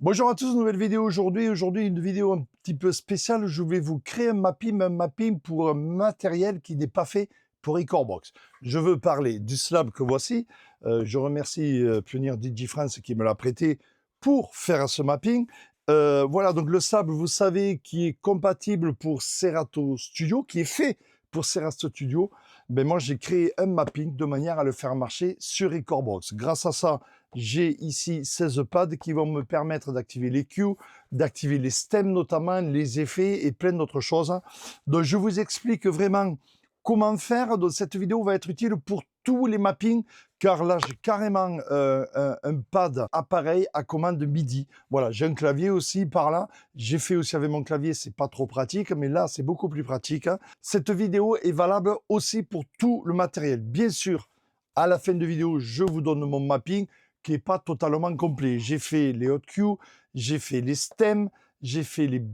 Bonjour à tous, nouvelle vidéo aujourd'hui. Aujourd'hui, une vidéo un petit peu spéciale. Je vais vous créer un mapping pour un matériel qui n'est pas fait pour Recordbox. Je veux parler du slab que voici. Je remercie Pioneer DigiFrance qui me l'a prêté pour faire ce mapping. Voilà, donc le slab, vous savez, qui est compatible pour Serato Studio, qui est fait pour Serato Studio. Ben moi, j'ai créé un mapping de manière à le faire marcher sur Recordbox. Grâce à ça, j'ai ici 16 pads qui vont me permettre d'activer les cues, d'activer les stems notamment, les effets et plein d'autres choses. Donc je vous explique vraiment comment faire. Donc cette vidéo va être utile pour tous les mappings car là j'ai carrément un pad appareil à commande MIDI. Voilà, j'ai un clavier aussi par là. J'ai fait aussi avec mon clavier, c'est pas trop pratique, mais là c'est beaucoup plus pratique. Cette vidéo est valable aussi pour tout le matériel. Bien sûr, à la fin de vidéo, je vous donne mon mapping qui n'est pas totalement complet. J'ai fait les hot cues, j'ai fait les stems, j'ai fait les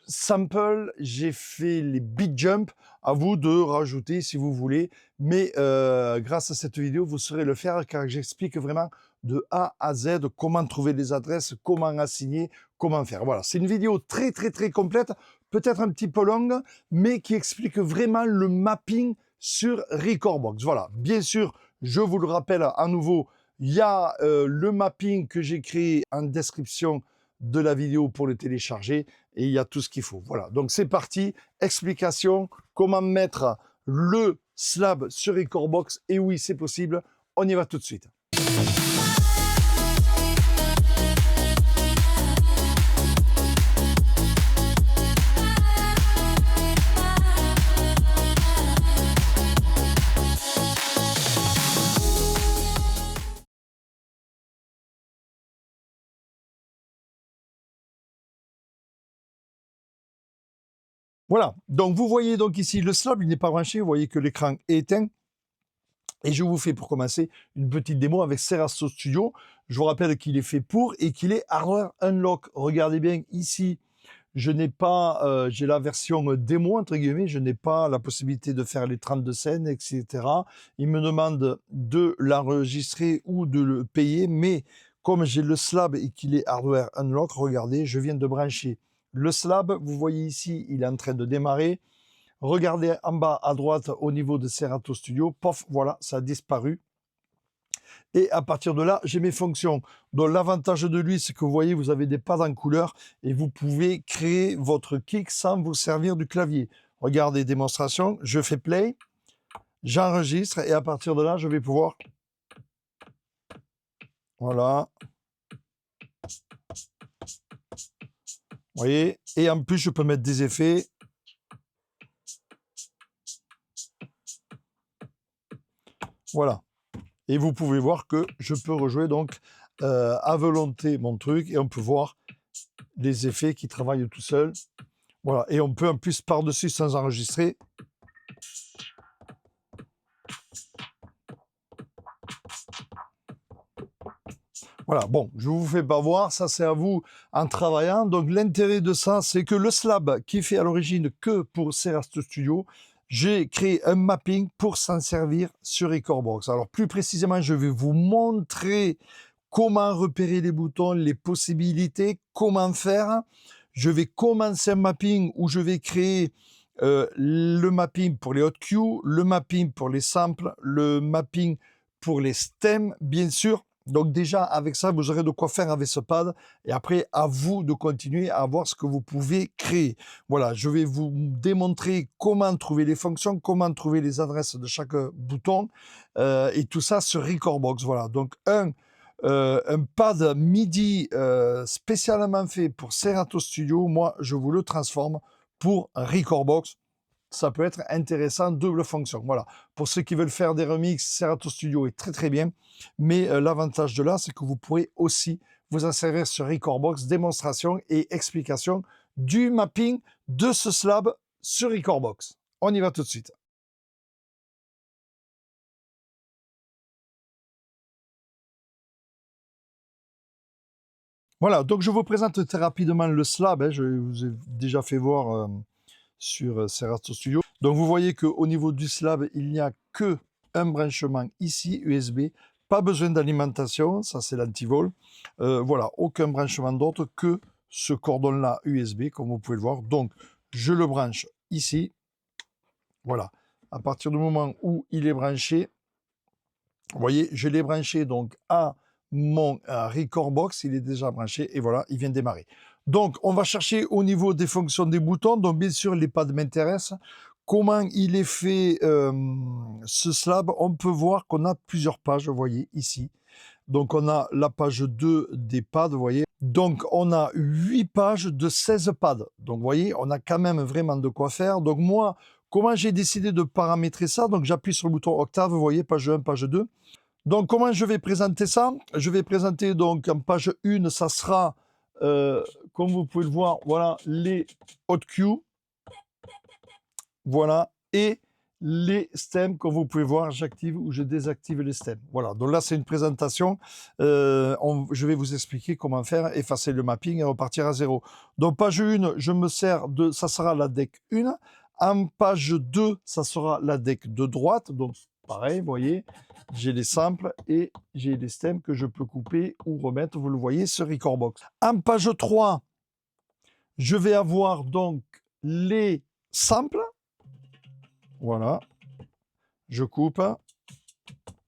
samples, j'ai fait les beat jump. À vous de rajouter si vous voulez. Mais grâce à cette vidéo, vous saurez le faire car j'explique vraiment de A à Z comment trouver les adresses, comment assigner, comment faire. Voilà, c'est une vidéo très complète, peut-être un petit peu longue, mais qui explique vraiment le mapping sur Recordbox. Voilà, bien sûr, je vous le rappelle à nouveau, il y a le mapping que j'ai créé en description de la vidéo pour le télécharger et il y a tout ce qu'il faut. Voilà, donc c'est parti, explication, comment mettre le slab sur Recordbox. Et oui, c'est possible, on y va tout de suite. Voilà, donc vous voyez donc ici le slab, il n'est pas branché, vous voyez que l'écran est éteint. Et je vous fais pour commencer une petite démo avec Serato Studio. Je vous rappelle qu'il est fait pour et qu'il est hardware unlock. Regardez bien ici, je n'ai pas, j'ai la version démo entre guillemets, je n'ai pas la possibilité de faire les 32 scènes, etc. Il me demande de l'enregistrer ou de le payer, mais comme j'ai le slab et qu'il est hardware unlock, regardez, je viens de brancher le slab. Vous voyez ici, il est en train de démarrer. Regardez en bas à droite au niveau de Serato Studio, pof, voilà, ça a disparu. Et à partir de là, j'ai mes fonctions. Donc l'avantage de lui, c'est que vous voyez, vous avez des pads en couleur et vous pouvez créer votre kick sans vous servir du clavier. Regardez, démonstration, je fais play, j'enregistre et à partir de là, je vais pouvoir... Voilà. Vous voyez, et en plus, je peux mettre des effets. Voilà. Et vous pouvez voir que je peux rejouer donc à volonté mon truc et on peut voir les effets qui travaillent tout seul. Voilà. Et on peut en plus par-dessus sans enregistrer. Voilà, bon, je vous fais pas voir, ça c'est à vous en travaillant. Donc l'intérêt de ça, c'est que le slab qui est fait à l'origine que pour Serato Studio, j'ai créé un mapping pour s'en servir sur Recordbox. Alors plus précisément, je vais vous montrer comment repérer les boutons, les possibilités, comment faire. Je vais commencer un mapping où je vais créer le mapping pour les hot cues, le mapping pour les samples, le mapping pour les stems, bien sûr. Donc déjà, avec ça, vous aurez de quoi faire avec ce pad. Et après, à vous de continuer à voir ce que vous pouvez créer. Voilà, je vais vous démontrer comment trouver les fonctions, comment trouver les adresses de chaque bouton. Et tout ça sur Recordbox. Voilà, donc un pad MIDI spécialement fait pour Serato Studio. Moi, je vous le transforme pour Recordbox. Ça peut être intéressant, double fonction. Voilà. Pour ceux qui veulent faire des remixes, Serato Studio est très bien. Mais l'avantage de là, c'est que vous pourrez aussi vous en servir sur Recordbox, démonstration et explication du mapping de ce slab sur Recordbox. On y va tout de suite. Voilà, donc je vous présente très rapidement le slab. Hein, je vous ai déjà fait voir sur Serato Studio. Donc vous voyez qu'au niveau du slab, il n'y a que un branchement ici USB, Pas besoin d'alimentation, ça c'est l'antivol. Voilà, aucun branchement d'autre que ce cordon-là USB, comme vous pouvez le voir. Donc, je le branche ici. Voilà, à partir du moment où il est branché, vous voyez, je l'ai branché donc à mon record box, il est déjà branché et voilà, il vient démarrer. Donc, on va chercher au niveau des fonctions des boutons. Donc, bien sûr, les pads m'intéressent. Comment il est fait ce slab? On peut voir qu'on a plusieurs pages, vous voyez, ici. Donc, on a la page 2 des pads, vous voyez. Donc, on a 8 pages de 16 pads. Donc, vous voyez, on a quand même vraiment de quoi faire. Donc, moi, comment j'ai décidé de paramétrer ça? Donc, j'appuie sur le bouton octave, vous voyez, page 1, page 2. Donc, comment je vais présenter ça? Je vais présenter donc en page 1, ça sera, comme vous pouvez le voir, voilà, les hot cues. Voilà, et les stems, comme vous pouvez voir, j'active ou je désactive les stems. Voilà, donc là, c'est une présentation. Je vais vous expliquer comment faire, effacer le mapping et repartir à zéro. Donc, page 1, je me sers de, ça sera la deck 1. En page 2, ça sera la deck de droite. Donc, pareil, vous voyez, j'ai les samples et j'ai les stems que je peux couper ou remettre, vous le voyez, sur Recordbox. En page 3, je vais avoir donc les samples. Voilà, je coupe,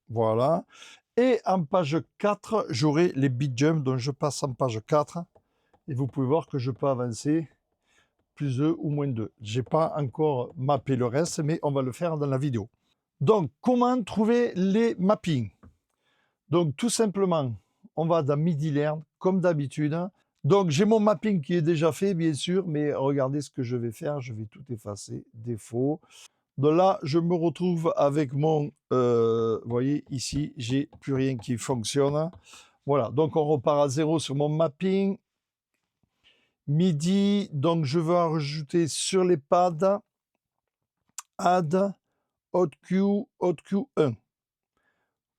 voilà. Et en page 4, j'aurai les beat jumps, donc je passe en page 4. Et vous pouvez voir que je peux avancer plus 2 ou moins 2. Je n'ai pas encore mappé le reste, mais on va le faire dans la vidéo. Donc, comment trouver les mappings? Donc, tout simplement, on va dans MIDI Learn, comme d'habitude. Donc, j'ai mon mapping qui est déjà fait, bien sûr, mais regardez ce que je vais faire. Je vais tout effacer, défaut. Donc là, je me retrouve avec mon, vous voyez, ici, j'ai plus rien qui fonctionne. Voilà, donc on repart à zéro sur mon mapping. MIDI, donc je veux rajouter sur les pads, add, hot cue 1.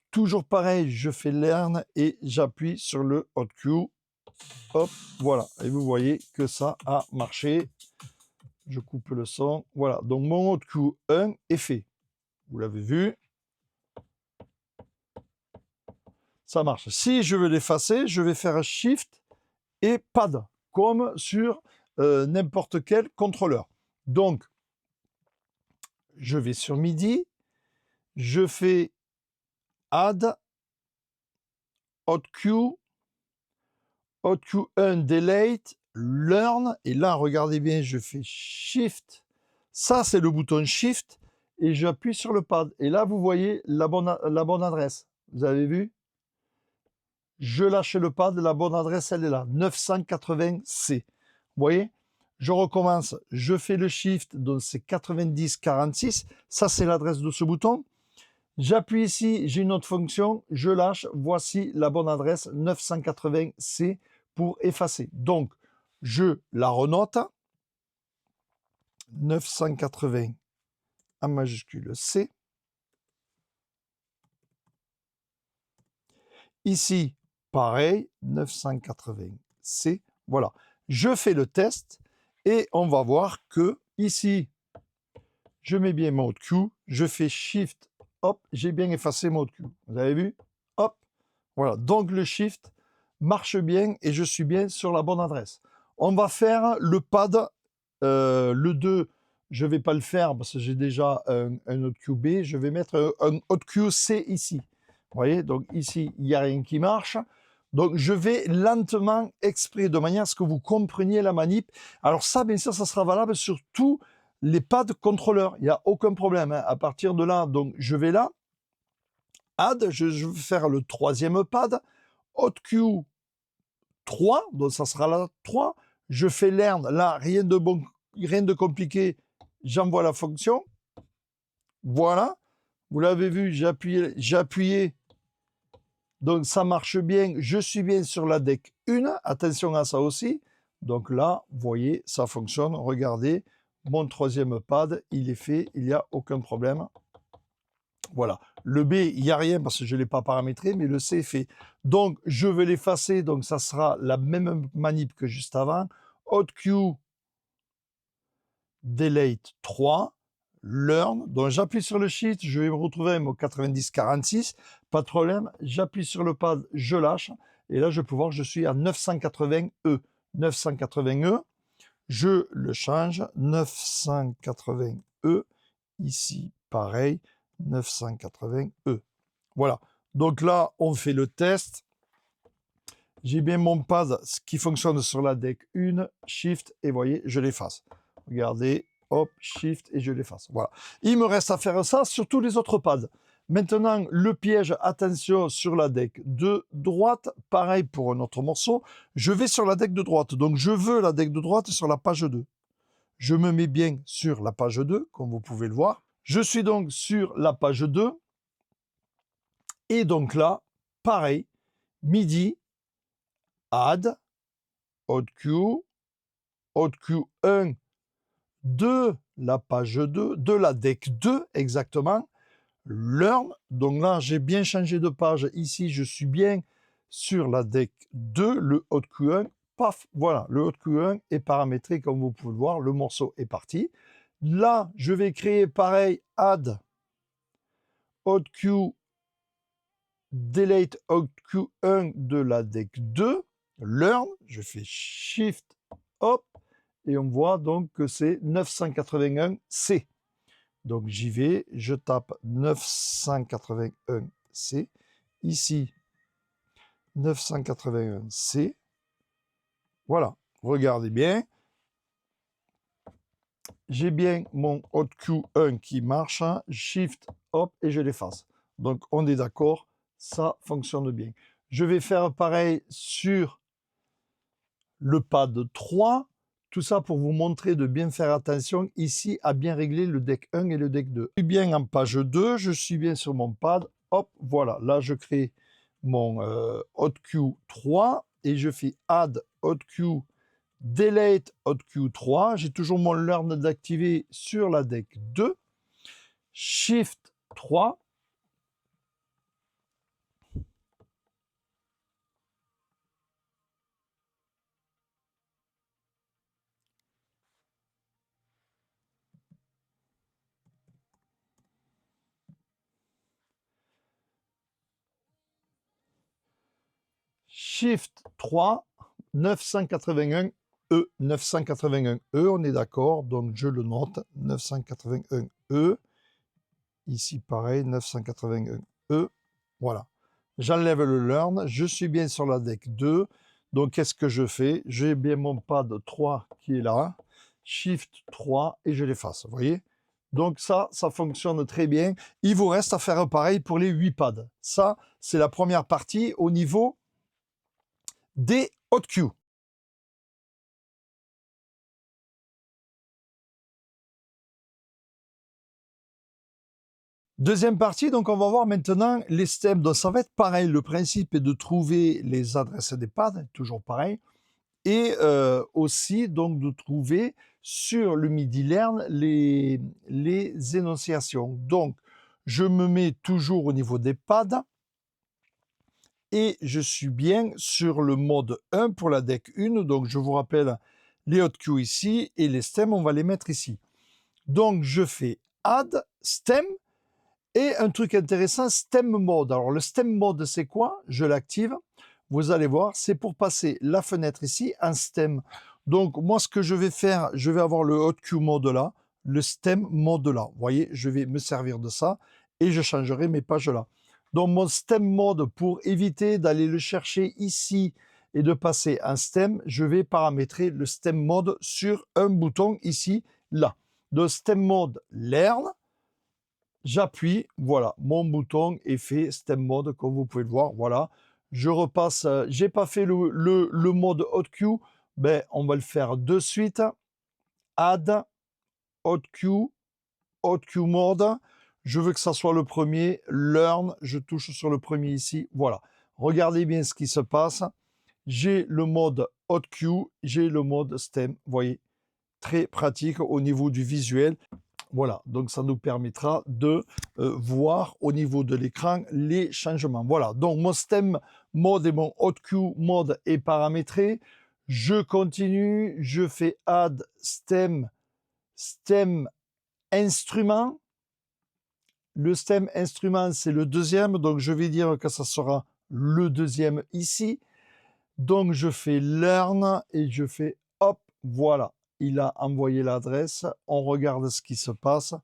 Toujours pareil, je fais learn et j'appuie sur le hot cue. Hop, voilà, et vous voyez que ça a marché. Je coupe le son. Voilà, donc mon hot cue 1 est fait. Vous l'avez vu. Ça marche. Si je veux l'effacer, je vais faire Shift et Pad, comme sur n'importe quel contrôleur. Donc, je vais sur MIDI, je fais Add, Hot Cue 1 Delete, Learn, et là, regardez bien, je fais Shift. Ça, c'est le bouton Shift, et j'appuie sur le pad. Et là, vous voyez la bonne adresse. Vous avez vu? Je lâche le pad, la bonne adresse, elle est là, 980C. Vous voyez? Je recommence, je fais le Shift, donc c'est 9046. Ça, c'est l'adresse de ce bouton. J'appuie ici, j'ai une autre fonction, je lâche, voici la bonne adresse, 980C pour effacer. Donc, je la renote, 980 en majuscule C. Ici, pareil, 980C. Voilà. Je fais le test et on va voir que ici, je mets bien mon cue, je fais Shift, hop, j'ai bien effacé mon cue. Vous avez vu? Hop, voilà. Donc le Shift marche bien et je suis bien sur la bonne adresse. On va faire le pad, le 2, je ne vais pas le faire parce que j'ai déjà un hot cue B, je vais mettre un hot cue C ici. Vous voyez, donc ici, il n'y a rien qui marche. Donc, je vais lentement exprès, de manière à ce que vous compreniez la manip. Alors ça, bien sûr, ça sera valable sur tous les pads contrôleurs. Il n'y a aucun problème. Hein. À partir de là, donc, je vais là. Add, je vais faire le troisième pad. Hot cue 3, donc ça sera là 3. Je fais learn, là, rien de compliqué. J'envoie la fonction. Voilà. Vous l'avez vu, j'ai appuyé. Donc ça marche bien, je suis bien sur la deck 1, attention à ça aussi. Donc là, vous voyez, ça fonctionne, regardez, mon troisième pad, il est fait, il n'y a aucun problème. Voilà, le B, il n'y a rien parce que je ne l'ai pas paramétré, mais le C est fait. Donc je vais l'effacer, donc ça sera la même manip que juste avant. Hot cue, delete 3, learn. Donc j'appuie sur le shift, je vais me retrouver avec mon 9046, pas de problème. J'appuie sur le pad, je lâche. Et là, je peux voir que je suis à 980E. 980E, je le change, 980E. Ici, pareil, 980E. Voilà. Donc là, on fait le test. J'ai bien mon pad qui fonctionne sur la deck 1, Shift, et voyez, je l'efface. Regardez, hop, Shift, et je l'efface. Voilà. Il me reste à faire ça sur tous les autres pads. Maintenant, le piège, attention, sur la deck de droite, pareil pour un autre morceau. Je vais sur la deck de droite, donc je veux la deck de droite sur la page 2. Je me mets bien sur la page 2, comme vous pouvez le voir. Je suis donc sur la page 2. Et donc là, pareil, MIDI, Add, HotQ, HotQ1 de la page 2, de la deck 2 exactement, Learn. Donc là, j'ai bien changé de page. Ici, je suis bien sur la deck 2, le HotQ1. Paf, voilà, le HotQ1 est paramétré comme vous pouvez le voir. Le morceau est parti. Là, je vais créer pareil, Add, HotQ, Delete HotQ1 de la deck 2, Learn. Je fais Shift, hop, et on voit donc que c'est 981C. Donc j'y vais, je tape 981C. Ici, 981C. Voilà, regardez bien. J'ai bien mon HotQ1 qui marche. Shift, hop, et je l'efface. Donc on est d'accord, ça fonctionne bien. Je vais faire pareil sur le pad 3. Tout ça pour vous montrer de bien faire attention ici à bien régler le deck 1 et le deck 2. Je suis bien en page 2, je suis bien sur mon pad. Hop, voilà, là je crée mon HotQ 3 et je fais Add HotQ, Delete HotQ 3. J'ai toujours mon Learn d'activer sur la deck 2. Shift 3. Shift 3, 981E, 981E, on est d'accord, donc je le note, 981E, ici pareil, 981E, voilà. J'enlève le Learn, je suis bien sur la deck 2, donc qu'est-ce que je fais? J'ai bien mon pad 3 qui est là, Shift 3, et je l'efface, vous voyez? Donc ça fonctionne très bien. Il vous reste à faire pareil pour les 8 pads. Ça, c'est la première partie au niveau des HotQ. Deuxième partie, donc on va voir maintenant les stems. Donc ça va être pareil, le principe est de trouver les adresses des pads, toujours pareil, et aussi donc de trouver sur le MIDI Learn les énonciations. Donc je me mets toujours au niveau des pads et je suis bien sur le mode 1 pour la deck 1. Donc je vous rappelle les HotQ ici et les stems, on va les mettre ici. Donc je fais Add Stem. Et un truc intéressant, Stem Mode. Alors le Stem Mode, c'est quoi? Je l'active. Vous allez voir, c'est pour passer la fenêtre ici en Stem. Donc moi, ce que je vais faire, je vais avoir le HotQ Mode là, le Stem Mode là. Vous voyez, je vais me servir de ça et je changerai mes pages là. Donc mon Stem Mode, pour éviter d'aller le chercher ici et de passer en Stem, je vais paramétrer le Stem Mode sur un bouton ici, là. De Stem Mode Learn. J'appuie, voilà, mon bouton est fait Stem Mode, comme vous pouvez le voir, voilà. Je repasse, j'ai pas fait le mode HotQ, ben on va le faire de suite. Add, HotQ, HotQ Mode, je veux que ça soit le premier, Learn, je touche sur le premier ici, voilà. Regardez bien ce qui se passe. J'ai le mode HotQ, j'ai le mode Stem, vous voyez, très pratique au niveau du visuel. Voilà, donc ça nous permettra de voir au niveau de l'écran les changements. Voilà, donc mon Stem Mode et mon HotQ Mode est paramétré. Je continue, je fais Add Stem instrument. Le stem instrument, c'est le deuxième, donc je vais dire que ça sera le deuxième ici. Donc je fais learn et je fais hop, voilà, il a envoyé l'adresse. On regarde ce qui se passe. Vous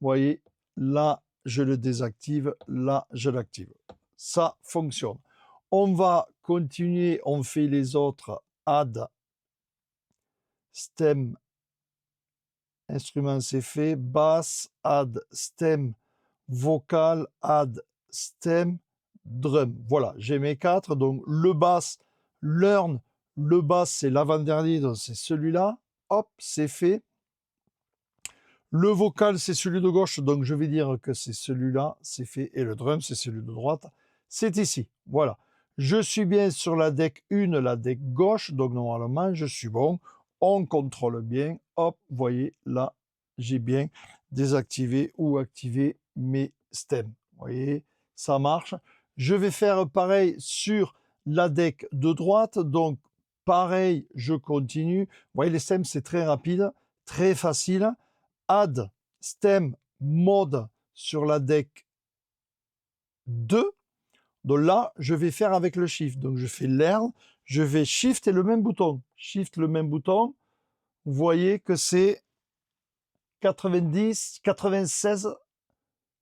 voyez, là, je le désactive, là, je l'active. Ça fonctionne. On va continuer, on fait les autres. Add, stem, instrument, c'est fait. Bass, add, stem, vocal, add, stem, drum. Voilà, j'ai mes 4. Donc le bass, learn, le bass, c'est l'avant-dernier, donc c'est celui-là. Hop, c'est fait. Le vocal, c'est celui de gauche, donc je vais dire que c'est celui-là, c'est fait. Et le drum, c'est celui de droite, c'est ici. Voilà. Je suis bien sur la deck 1, la deck gauche, donc normalement, je suis bon. On contrôle bien. Hop, vous voyez, là, j'ai bien désactivé ou activé mes stems. Vous voyez, ça marche. Je vais faire pareil sur la deck de droite, donc pareil, je continue. Vous voyez, les stems, c'est très rapide, très facile. Add stem mode sur la deck 2. Donc là, je vais faire avec le shift. Donc je fais learn, je vais shift et le même bouton. Shift le même bouton. Vous voyez que c'est 90, 96,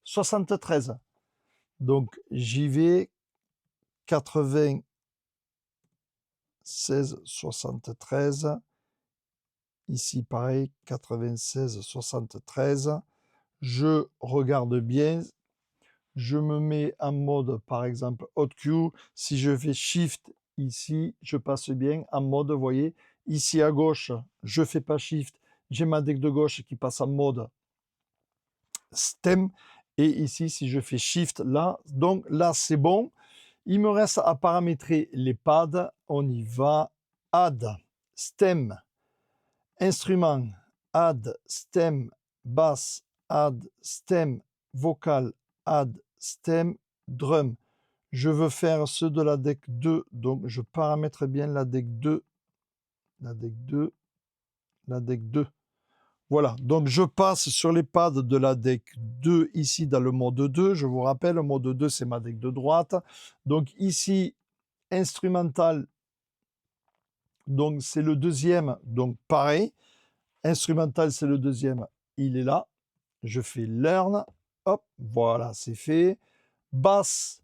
73. Donc j'y vais 96, 73. Ici pareil, 96, 73. Je regarde bien. Je me mets en mode, par exemple, Hot-Q. Si je fais Shift ici, je passe bien en mode, vous voyez. Ici à gauche, je ne fais pas Shift. J'ai ma deck de gauche qui passe en mode Stem. Et ici, si je fais Shift, là, donc là, c'est bon. Il me reste à paramétrer les pads. On y va. Add, Stem, Instrument, Add, Stem, Bass, Add, Stem, Vocal, add, stem, drum. Je veux faire ceux de la deck 2, donc je paramètre bien la deck 2, la deck 2, la deck 2. Voilà, donc je passe sur les pads de la deck 2 ici dans le mode 2. Je vous rappelle, le mode 2, c'est ma deck de droite. Donc ici, instrumental, donc c'est le deuxième, donc pareil. Instrumental, c'est le deuxième, il est là. Je fais learn, hop, voilà, c'est fait. Basse,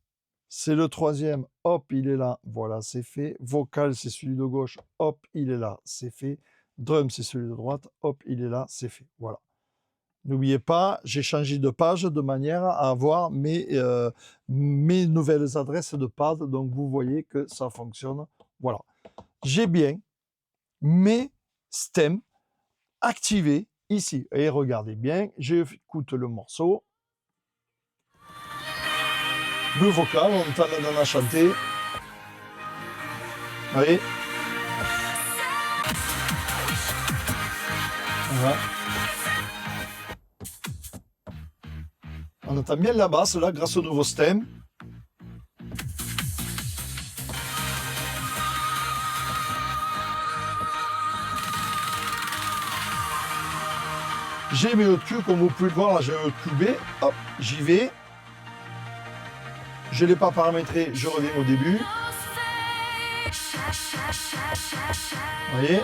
c'est le troisième, hop, il est là, voilà, c'est fait. Vocal, c'est celui de gauche, hop, il est là, c'est fait. Drum, c'est celui de droite, hop, il est là, c'est fait. Voilà. N'oubliez pas, j'ai changé de page de manière à avoir mes nouvelles adresses de pad, donc vous voyez que ça fonctionne. Voilà. J'ai bien mes stems activés ici. Et regardez bien, j'écoute le morceau. Le vocal, on entend la nana chanter. Vous voyez? Voilà. On entend bien la basse là grâce au nouveau stem. J'ai mes Hot-Q, comme vous pouvez le voir, là j'ai un Hot-Q B. Hop, j'y vais. Je ne l'ai pas paramétré, je reviens au début. Vous voyez?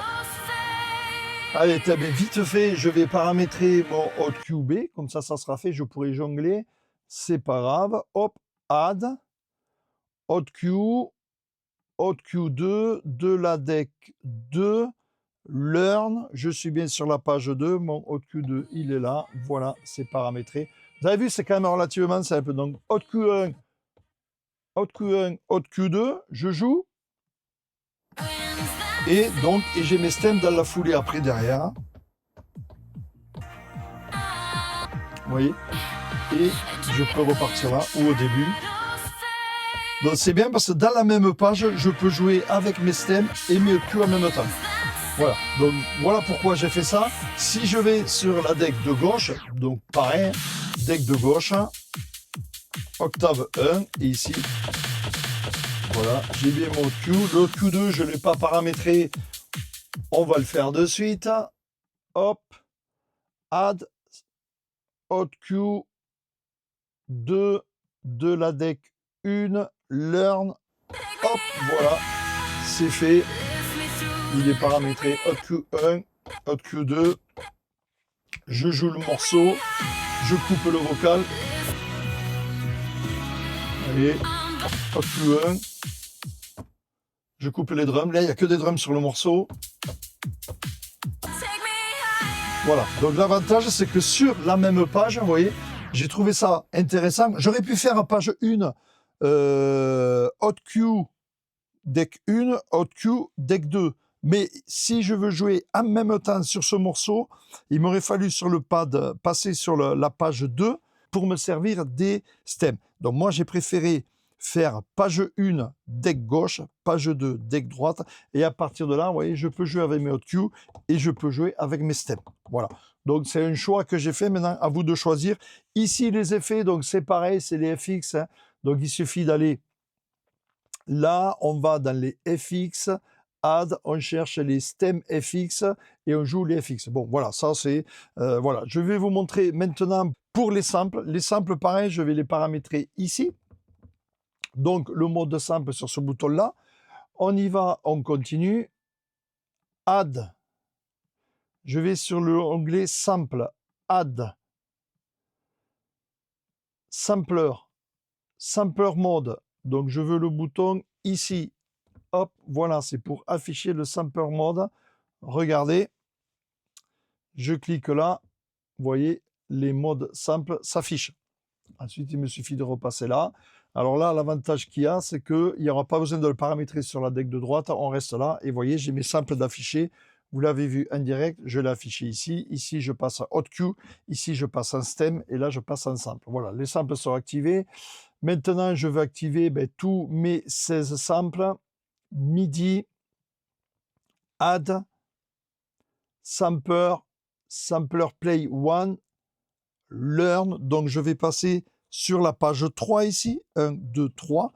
Allez, vite fait, je vais paramétrer mon Hot-Q B, comme ça sera fait, je pourrai jongler. C'est pas grave. Hop, add, Hot-Q, Hot-Q2, de la deck 2, learn, je suis bien sur la page 2, mon Hot-Q2, il est là, voilà, c'est paramétré. Vous avez vu, c'est quand même relativement simple. Donc, Hot-Q1, Hot-Q1, Hot-Q2, je joue. Et donc, j'ai mes stems dans la foulée après derrière. Vous voyez? Et je peux repartir là, ou au début. Donc, c'est bien parce que dans la même page, je peux jouer avec mes stems et mes Hot-Q en même temps. Voilà, donc voilà pourquoi j'ai fait ça. Si je vais sur la deck de gauche, donc pareil, deck de gauche, octave 1, et ici, voilà, j'ai bien mon Q. Le Q2, je ne l'ai pas paramétré, on va le faire de suite. Hop, add, hot cue 2 de la deck 1, learn, hop, voilà, c'est fait. Il est paramétré hot cue 1, hot cue 2. Je joue le morceau, je coupe le vocal. Allez, hot cue 1. Je coupe les drums. Là, il n'y a que des drums sur le morceau. Voilà. Donc l'avantage, c'est que sur la même page, vous voyez, j'ai trouvé ça intéressant. J'aurais pu faire à page 1, hot cue deck 1, hot cue deck 2. Mais si je veux jouer en même temps sur ce morceau, il m'aurait fallu sur le pad passer sur la page 2 pour me servir des stems. Donc moi, j'ai préféré faire page 1, deck gauche, page 2, deck droite. Et à partir de là, vous voyez, je peux jouer avec mes hot cues et je peux jouer avec mes stems. Voilà. Donc c'est un choix que j'ai fait. Maintenant, à vous de choisir. Ici, les effets, donc c'est pareil, c'est les FX. Hein. Donc il suffit d'aller là, on va dans les FX, add, on cherche les stems FX et on joue les FX. Bon, voilà, ça c'est... voilà, je vais vous montrer maintenant pour les samples. Les samples, pareil, je vais les paramétrer ici. Donc, le mode sample sur ce bouton-là. On y va, on continue. Add. Je vais sur l'onglet sample. Add. Sampler. Sampler mode. Donc, je veux le bouton ici. Hop, voilà, c'est pour afficher le sampler mode. Regardez. Je clique là. Vous voyez, les modes sample s'affichent. Ensuite, il me suffit de repasser là. Alors là, l'avantage qu'il y a, c'est qu'il n'y aura pas besoin de le paramétrer sur la deck de droite. On reste là. Et vous voyez, j'ai mes samples d'afficher. Vous l'avez vu en direct. Je l'ai affiché ici. Ici, je passe en hot cue. Ici, je passe en stem. Et là, je passe en sample. Voilà, les samples sont activés. Maintenant, je veux activer tous mes 16 samples. MIDI, add, sampler, sampler play 1, learn. Donc, je vais passer sur la page 3 ici. 1, 2, 3.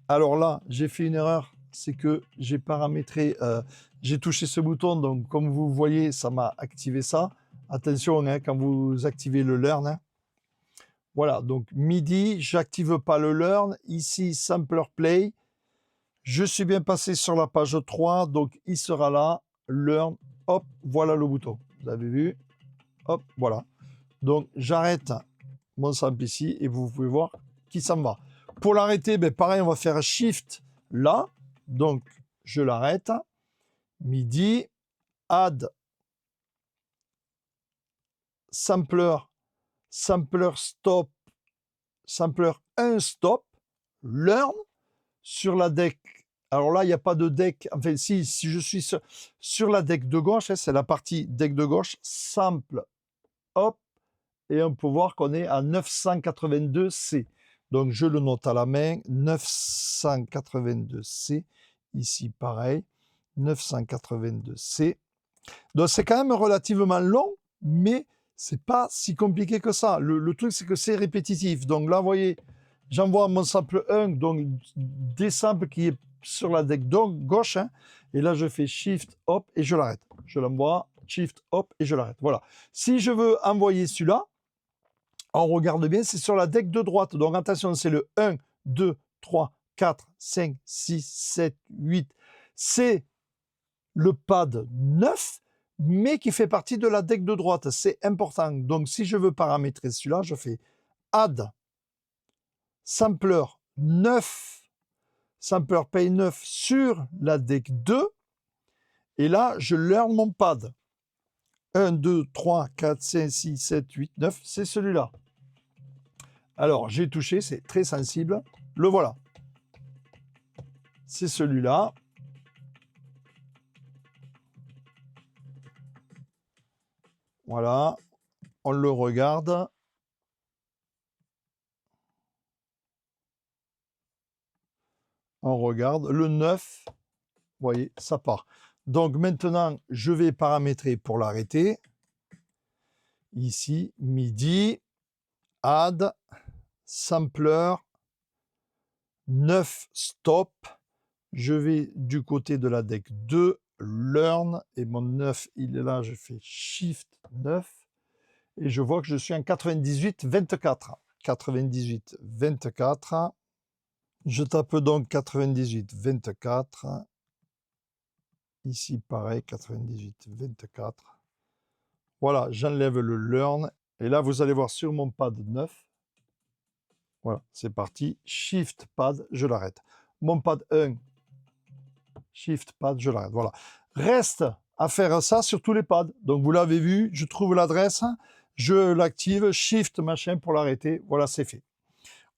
Alors là, j'ai fait une erreur. C'est que j'ai paramétré, j'ai touché ce bouton. Donc, comme vous voyez, ça m'a activé ça. Attention, hein, quand vous activez le learn. Hein. Voilà, donc MIDI, j'active pas le learn. Ici, sampler play. Je suis bien passé sur la page 3. Donc, il sera là. Learn. Hop, voilà le bouton. Vous avez vu? Hop, voilà. Donc, j'arrête mon sample ici et vous pouvez voir qui s'en va. Pour l'arrêter, pareil, on va faire Shift là. Donc, je l'arrête. MIDI, add, sampler, sampler stop, sampler 1 stop, learn sur la deck. Alors là, il n'y a pas de deck. Enfin, si je suis sur la deck de gauche, hein, c'est la partie deck de gauche, sample, hop, et on peut voir qu'on est à 982C. Donc, je le note à la main, 982C. Ici, pareil, 982C. Donc, c'est quand même relativement long, mais c'est pas si compliqué que ça. Le truc, c'est que c'est répétitif. Donc là, vous voyez, j'envoie mon sample 1, donc des samples qui est sur la deck gauche. Hein, et là, je fais Shift, hop, et je l'arrête. Je l'envoie, Shift, hop, et je l'arrête. Voilà. Si je veux envoyer celui-là, on regarde bien, c'est sur la deck de droite. Donc attention, c'est le 1, 2, 3, 4, 5, 6, 7, 8. C'est le pad 9, mais qui fait partie de la deck de droite. C'est important. Donc si je veux paramétrer celui-là, je fais Add, Sampler 9, Sampler Pay 9 sur la deck 2. Et là, je learn mon pad. 1, 2, 3, 4, 5, 6, 7, 8, 9, c'est celui-là. Alors, j'ai touché, c'est très sensible. Le voilà. C'est celui-là. Voilà. On le regarde. On regarde. Le 9, vous voyez, ça part. Donc maintenant, je vais paramétrer pour l'arrêter. Ici, MIDI, add, sampler, 9 stop. Je vais du côté de la deck 2, learn, et mon 9, il est là, je fais Shift 9. Et je vois que je suis en 98-24. 98-24. Je tape donc 98-24. Ici, pareil, 98-24. Voilà, j'enlève le learn. Et là, vous allez voir sur mon pad 9. Voilà, c'est parti. Shift pad, je l'arrête. Mon pad 1, Shift pad, je l'arrête. Voilà. Reste à faire ça sur tous les pads. Donc, vous l'avez vu, je trouve l'adresse, je l'active, Shift machin pour l'arrêter. Voilà, c'est fait.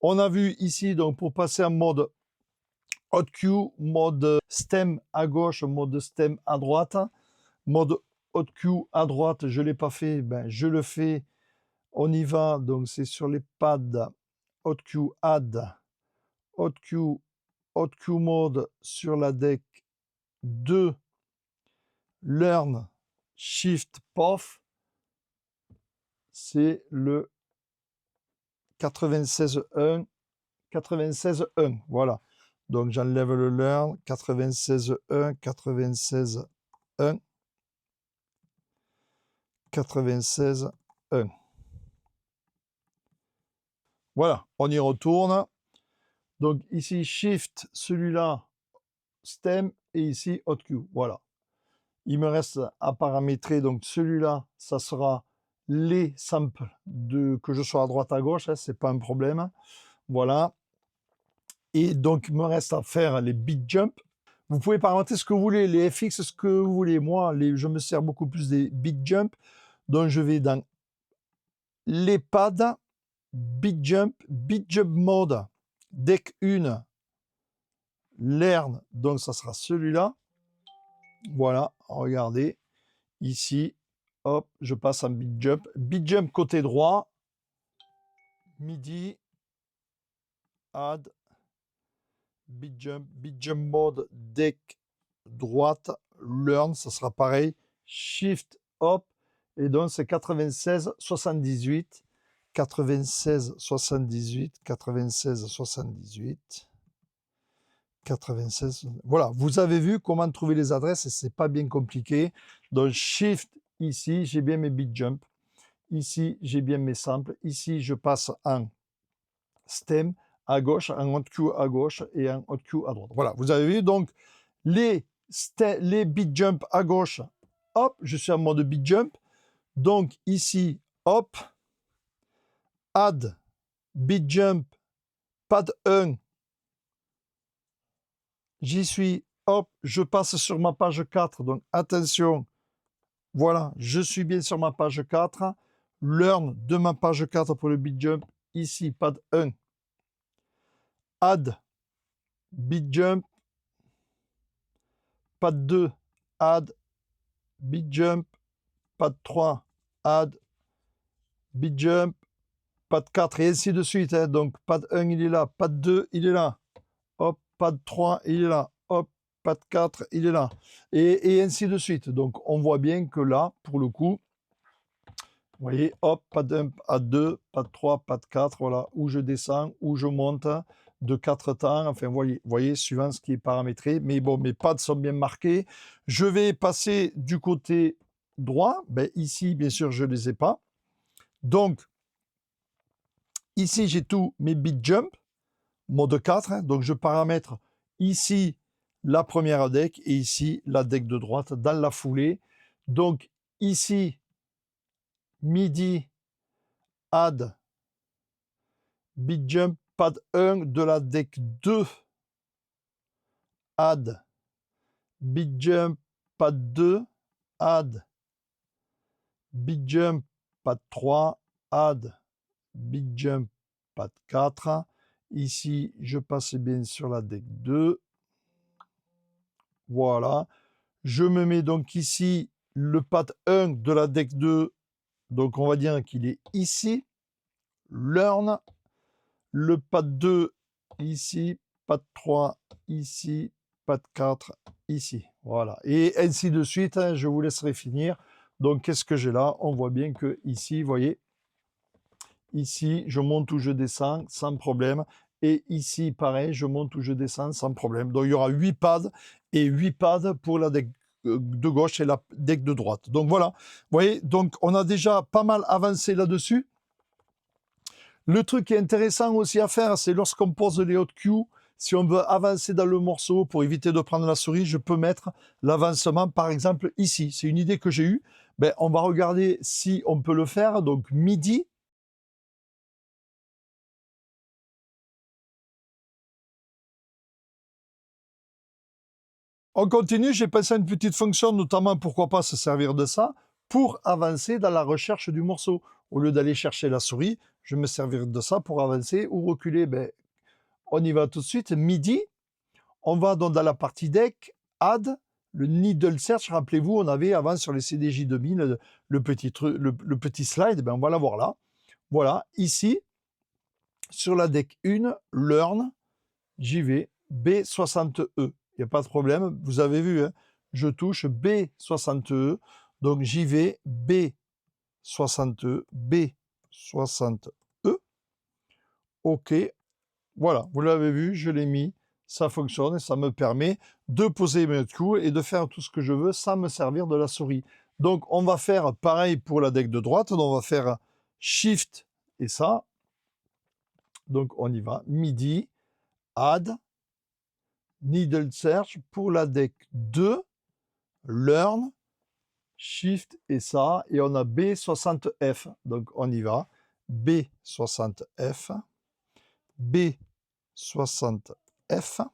On a vu ici, donc, pour passer en mode HotQ, mode stem à gauche, mode stem à droite. Mode HotQ à droite, je ne l'ai pas fait, ben, je le fais. On y va, donc c'est sur les pads HotQ Add, HotQ mode sur la deck 2, Learn, Shift POF, c'est le 96.1, 96.1, voilà. Donc j'enlève le Learn, 96.1, 96.1, 96.1. Voilà, on y retourne. Donc ici, Shift, celui-là, Stem, et ici, HotQ. Voilà. Il me reste à paramétrer, donc celui-là, ça sera les samples que je sois à droite, à gauche, hein, c'est pas un problème. Voilà. Et donc, il me reste à faire les beat jump. Vous pouvez paramétrer ce que vous voulez, les FX, ce que vous voulez. Moi, je me sers beaucoup plus des beat jump. Donc, je vais dans les pads, beat jump mode, deck 1, learn, donc ça sera celui-là. Voilà, regardez, ici, hop, je passe en beat jump côté droit, MIDI, add, beat jump mode, deck droite, learn, ça sera pareil, shift, hop, et donc c'est 96, 78, 96, 78, 96, 78. 96. Voilà, vous avez vu comment trouver les adresses et c'est pas bien compliqué. Donc Shift ici, j'ai bien mes beat jump. Ici, j'ai bien mes samples. Ici, je passe en stem à gauche, en HotQ à gauche et en HotQ à droite. Voilà, vous avez vu donc les beat jump à gauche. Hop, je suis en mode beat jump. Donc ici, hop, add beat jump pad 1. J'y suis, hop, je passe sur ma page 4, donc attention, voilà, je suis bien sur ma page 4, learn de ma page 4 pour le beat jump, ici, pad 1, add, beat jump, pad 2, add, beat jump, pad 3, add, beat jump, pad 4, et ainsi de suite, hein. Donc pad 1, il est là, pad 2, il est là, hop, pad 3, il est là, hop, pad 4, il est là, et ainsi de suite. Donc, on voit bien que là, pour le coup, vous voyez, hop, pad 1, pad 2, pad 3, pad 4, voilà, où je descends, où je monte, de 4 temps, enfin, voyez, suivant ce qui est paramétré. Mais bon, mes pads sont bien marqués. Je vais passer du côté droit. Ben, ici, bien sûr, je ne les ai pas. Donc, ici, j'ai tous mes beat jump, mode 4, hein, donc je paramètre ici la première deck et ici la deck de droite dans la foulée. Donc ici, MIDI, add, beat jump, pad 1 de la deck 2, add, beat jump, pad 2, add, beat jump, pad 3, add, beat jump, pad 4. Ici, je passe bien sur la deck 2. Voilà. Je me mets donc ici le pad 1 de la deck 2. Donc, on va dire qu'il est ici. Learn. Le pad 2 ici. Pad 3 ici. Pad 4 ici. Voilà. Et ainsi de suite. Hein, je vous laisserai finir. Donc, qu'est-ce que j'ai là? On voit bien que ici, vous voyez, ici, je monte ou je descends sans problème. Et ici, pareil, je monte ou je descends sans problème. Donc, il y aura 8 pads et 8 pads pour la deck de gauche et la deck de droite. Donc voilà, vous voyez, donc on a déjà pas mal avancé là-dessus. Le truc qui est intéressant aussi à faire, c'est lorsqu'on pose les hot cues, si on veut avancer dans le morceau pour éviter de prendre la souris, je peux mettre l'avancement par exemple ici. C'est une idée que j'ai eue. Ben, on va regarder si on peut le faire. Donc MIDI. On continue, j'ai pensé à une petite fonction, notamment pourquoi pas se servir de ça, pour avancer dans la recherche du morceau. Au lieu d'aller chercher la souris, je me servir de ça pour avancer ou reculer. Ben, on y va tout de suite. MIDI, on va donc dans la partie deck, add, le needle search. Rappelez-vous, on avait avant sur les CDJ 2000 le petit slide, ben on va l'avoir là. Voilà, ici, sur la deck 1, learn, j'y vais, B60E. Il n'y a pas de problème, vous avez vu, hein, je touche B60E, donc j'y vais, B60E, B60E. OK, voilà, vous l'avez vu, je l'ai mis, ça fonctionne et ça me permet de poser mes coups et de faire tout ce que je veux sans me servir de la souris. Donc on va faire pareil pour la deck de droite, donc on va faire Shift et ça. Donc on y va, MIDI, Add, Needle Search pour la deck 2, Learn, Shift et ça, et on a B60F. Donc on y va, B60F, B60F.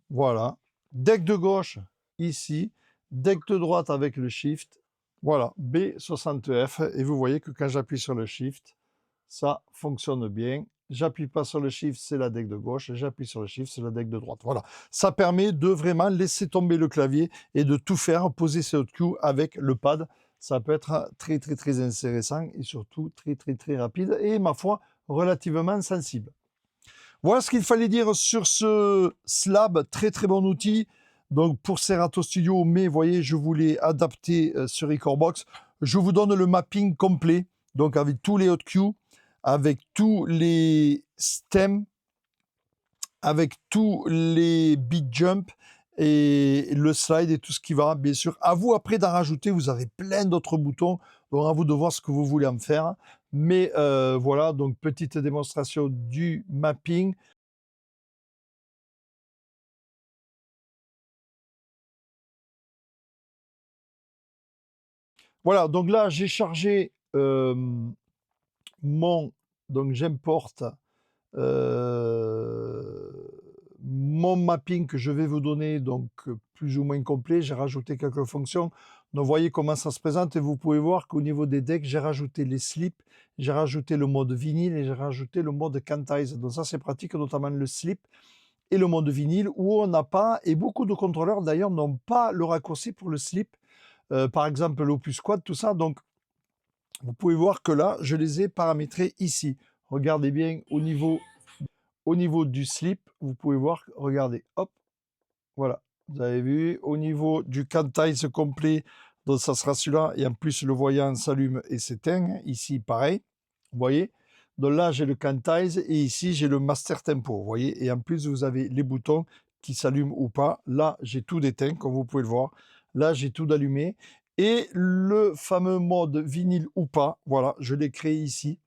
Voilà. Deck de gauche, ici. Deck de droite avec le Shift. Voilà, B60F. Et vous voyez que quand j'appuie sur le Shift, ça fonctionne bien. J'appuie pas sur le Shift, c'est la deck de gauche. J'appuie sur le Shift, c'est la deck de droite. Voilà. Ça permet de vraiment laisser tomber le clavier et de tout faire, poser ses hot cues avec le pad. Ça peut être très, très, très intéressant et surtout très, très, très rapide et, ma foi, relativement sensible. Voilà ce qu'il fallait dire sur ce Slab, très très bon outil. Donc pour Serato Studio, mais vous voyez, je voulais adapter sur Recordbox. Je vous donne le mapping complet, donc avec tous les hot cues, avec tous les stems, avec tous les beat jump et le slide et tout ce qui va, bien sûr. À vous après d'en rajouter, vous avez plein d'autres boutons, donc à vous de voir ce que vous voulez en faire. Mais voilà, donc petite démonstration du mapping. Voilà, donc là, j'ai chargé donc j'importe mon mapping que je vais vous donner, donc plus ou moins complet. J'ai rajouté quelques fonctions. Donc, voyez comment ça se présente et vous pouvez voir qu'au niveau des decks, j'ai rajouté les slips, j'ai rajouté le mode vinyle et j'ai rajouté le mode quantize. Donc ça, c'est pratique, notamment le slip et le mode vinyle où on n'a pas, et beaucoup de contrôleurs d'ailleurs n'ont pas le raccourci pour le slip. Par exemple, l'Opus Quad, tout ça. Donc, vous pouvez voir que là, je les ai paramétrés ici. Regardez bien au niveau du slip, vous pouvez voir, regardez, hop, voilà. Vous avez vu, au niveau du quantize complet, donc ça sera celui-là, et en plus le voyant s'allume et s'éteint. Ici, pareil, vous voyez. Donc là, j'ai le quantize, et ici, j'ai le master tempo, vous voyez. Et en plus, vous avez les boutons qui s'allument ou pas. Là, j'ai tout d'éteint, comme vous pouvez le voir. Là, j'ai tout d'allumé. Et le fameux mode vinyle ou pas, voilà, je l'ai créé ici.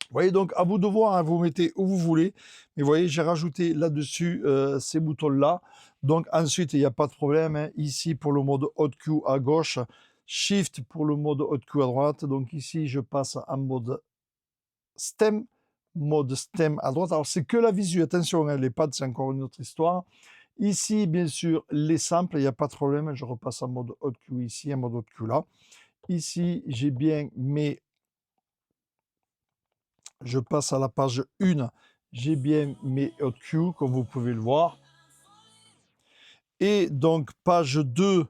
Vous voyez, donc à vous de voir, hein, vous mettez où vous voulez. Mais vous voyez, j'ai rajouté là-dessus ces boutons-là. Donc ensuite, il n'y a pas de problème. Hein. Ici, pour le mode hot cue à gauche, Shift pour le mode hot cue à droite. Donc ici, je passe en mode stem à droite. Alors, c'est que la visu. Attention, hein, les pads, c'est encore une autre histoire. Ici, bien sûr, les samples, il n'y a pas de problème. Je repasse en mode hot cue ici, en mode hot cue là. Ici, j'ai bien mes... Je passe à la page 1. J'ai bien mes hot cues, comme vous pouvez le voir. Et donc, page 2,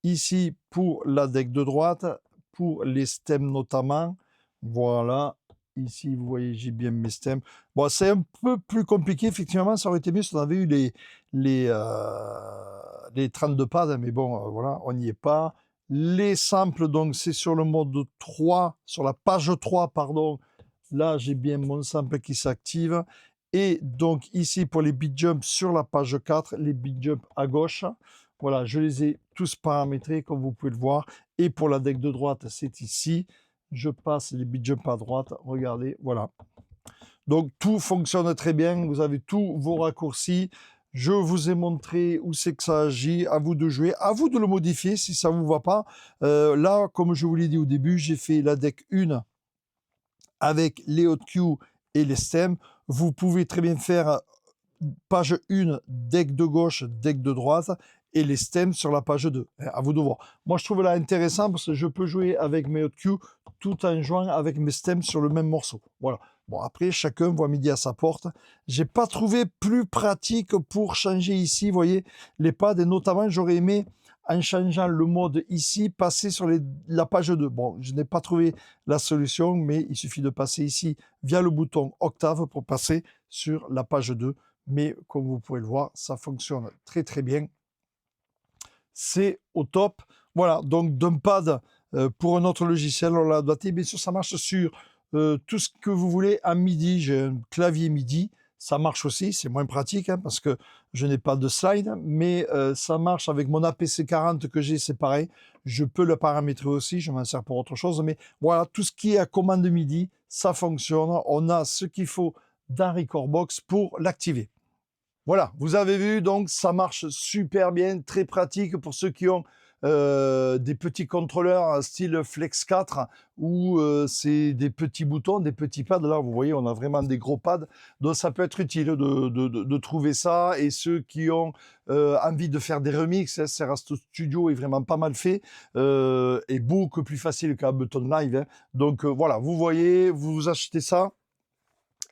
ici, pour la deck de droite, pour les stems notamment. Voilà. Ici, vous voyez, j'ai bien mes stems. Bon, c'est un peu plus compliqué, effectivement. Ça aurait été mieux si on avait eu les 32 pads, mais bon, voilà, on n'y est pas. Les samples, donc, c'est sur le mode 3, sur la page 3, pardon. Là, j'ai bien mon sample qui s'active. Et donc ici pour les beat jumps sur la page 4, les beat jumps à gauche, voilà, je les ai tous paramétrés comme vous pouvez le voir. Et pour la deck de droite, c'est ici. Je passe les beat jumps à droite, regardez, voilà. Donc tout fonctionne très bien, vous avez tous vos raccourcis. Je vous ai montré où c'est que ça agit, à vous de jouer, à vous de le modifier si ça ne vous va pas. Là, comme je vous l'ai dit au début, j'ai fait la deck 1 avec les hot cues et les stems. Vous pouvez très bien faire page 1, deck de gauche, deck de droite, et les stems sur la page 2. À vous de voir. Moi, je trouve là intéressant parce que je peux jouer avec mes hot cues tout en jouant avec mes stems sur le même morceau. Voilà. Bon, après, chacun voit midi à sa porte. J'ai pas trouvé plus pratique pour changer ici, vous voyez, les pads, et notamment, j'aurais aimé, en changeant le mode ici, passer sur la page 2. Bon, je n'ai pas trouvé la solution, mais il suffit de passer ici via le bouton Octave pour passer sur la page 2. Mais comme vous pouvez le voir, ça fonctionne très très bien. C'est au top. Voilà, donc d'un pad pour un autre logiciel, on l'a adapté. Bien sûr, ça marche sur tout ce que vous voulez à MIDI. J'ai un clavier MIDI, ça marche aussi. C'est moins pratique hein, parce que je n'ai pas de slide, mais ça marche avec mon APC40 que j'ai, c'est pareil. Je peux le paramétrer aussi, je m'en sers pour autre chose. Mais voilà, tout ce qui est à commande MIDI, ça fonctionne. On a ce qu'il faut dans Recordbox pour l'activer. Voilà, vous avez vu, donc ça marche super bien, très pratique pour ceux qui ont des petits contrôleurs style Flex 4 où c'est des petits boutons, des petits pads. Là, vous voyez, on a vraiment des gros pads. Donc, ça peut être utile de trouver ça. Et ceux qui ont envie de faire des remixes, hein, Serato Studio est vraiment pas mal fait et beaucoup plus facile qu'Ableton Live. Hein. Donc, voilà, vous voyez, vous achetez ça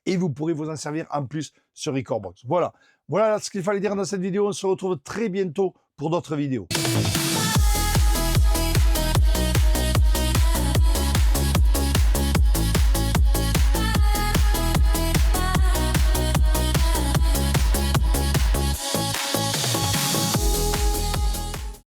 et vous pourrez vous en servir en plus sur Recordbox. Voilà, voilà ce qu'il fallait dire dans cette vidéo. On se retrouve très bientôt pour d'autres vidéos.